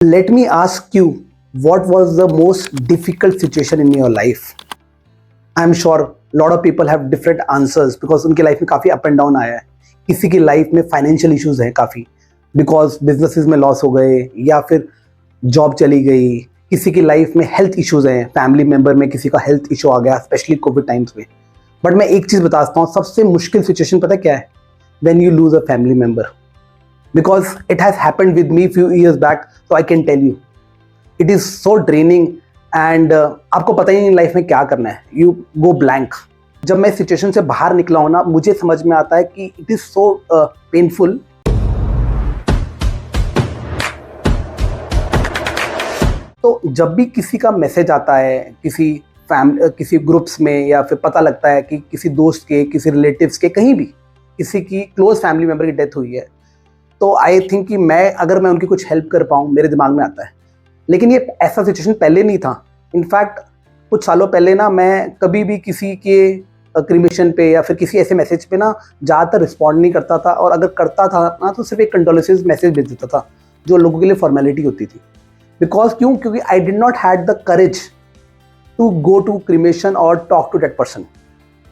Let me ask you, what was the most difficult situation in your life? I'm sure a lot of people have different answers because उनके life में काफ़ी up and down आया है. किसी की life में financial issues हैं काफ़ी, बिकॉज बिजनेसेस में लॉस हो गए या फिर जॉब चली गई. किसी की लाइफ में हेल्थ इश्यूज हैं, फैमिली मेंबर में किसी का हेल्थ इशू आ गया, स्पेशली कोविड टाइम्स में. बट मैं एक चीज़ बताता हूँ, सबसे मुश्किल सिचुएशन पता क्या है? When you lose a family member. Because it has happened with me few years back, so I can tell you, it is so draining and आपको पता ही नहीं लाइफ में क्या करना है. You go blank. जब मैं सिचुएशन से बाहर निकला हूँ ना, मुझे समझ में आता है कि it is so painful. तो जब भी किसी का मैसेज आता है, किसी ग्रुप्स में, या फिर पता लगता है कि किसी दोस्त के, किसी रिलेटिव्स के, कहीं भी किसी की क्लोज फैमिली मेंबर की डेथ हुई है, तो आई थिंक कि अगर मैं उनकी कुछ हेल्प कर पाऊँ, मेरे दिमाग में आता है. लेकिन ये ऐसा सिचुएशन पहले नहीं था. इनफैक्ट कुछ सालों पहले ना, मैं कभी भी किसी के क्रिमेशन पे या फिर किसी ऐसे मैसेज पे ना ज़्यादातर रिस्पॉन्ड नहीं करता था, और अगर करता था ना तो सिर्फ एक कंडोलेंसेस मैसेज भेज देता था, जो लोगों के लिए फॉर्मेलिटी होती थी. क्योंकि I did not had the courage to go to cremation और talk to that person.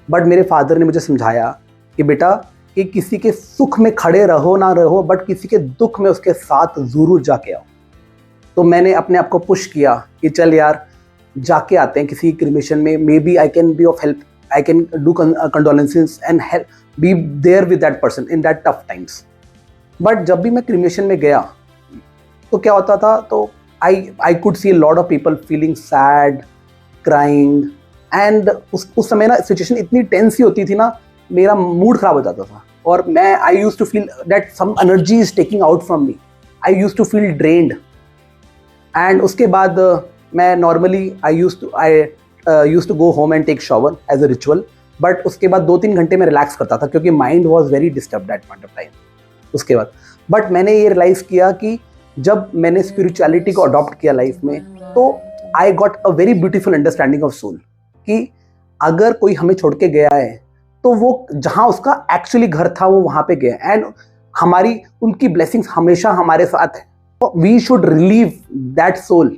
But मेरे फादर ने मुझे समझाया कि बेटा, कि किसी के सुख में खड़े रहो ना रहो, बट किसी के दुख में उसके साथ ज़रूर जाके आओ. तो मैंने अपने आप को पुश किया कि चल यार, जाके आते हैं किसी क्रिमेशन में. Maybe I can be of help, I can do condolences and help, be there with that person in that tough times. But जब भी मैं क्रिमेशन में गया तो क्या होता था, तो I could see lot of people feeling sad, crying. And उस समय ना सिचुएशन इतनी टेंस ही होती थी ना, मेरा मूड खराब हो जाता था, और मैं I use to feel that some energy is taking out from me. I use to feel drained. And उसके बाद मैं normally I use to go home and take shower as a ritual. But उसके बाद 2-3 घंटे में relax करता था, क्योंकि mind was very disturb that point of time. उसके बाद बट मैंने ये रियलाइज़ किया कि जब मैंने स्पिरिचुअलिटी को अडॉप्ट किया लाइफ में, तो I got a very beautiful understanding of soul, कि अगर कोई हमें छोड़ के गया है तो वो जहाँ उसका एक्चुअली घर था वो वहाँ पे गया, एंड हमारी उनकी ब्लेसिंग्स हमेशा हमारे साथ है. तो we should relieve that soul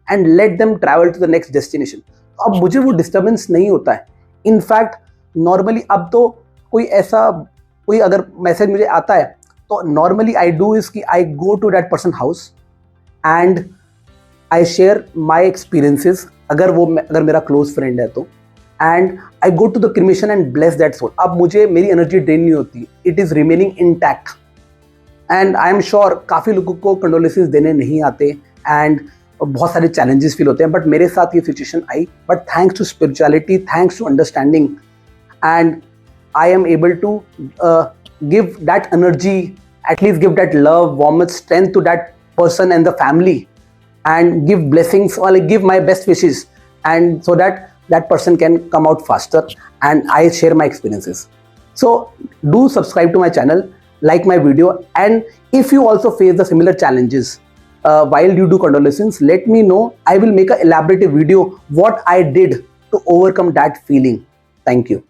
and let them travel to the next destination. अब मुझे वो डिस्टर्बेंस नहीं होता है. इनफैक्ट नॉर्मली अब तो कोई अगर मैसेज मुझे आता है, तो नॉर्मली आई डू इज कि I go to that person house and I share my experiences, अगर मेरा क्लोज फ्रेंड है तो. And I go to the cremation and bless that soul. अब मेरी एनर्जी ड्रेन नहीं होती, it is remaining intact. And I am sure काफ़ी लोगों को कंडोलेंसेस देने नहीं आते, एंड बहुत सारे चैलेंजेस फील होते हैं. बट मेरे साथ ये सिचुएशन आई, but thanks to spirituality, thanks to understanding, and I am able to give that energy, at least give that love, warmth, strength to that person and the family, and give blessings or give my best wishes, and so that person can come out faster, and I share my experiences. So do subscribe to my channel, like my video, and if you also face the similar challenges while you do condolences, let me know. I will make a elaborate video what I did to overcome that feeling. Thank you.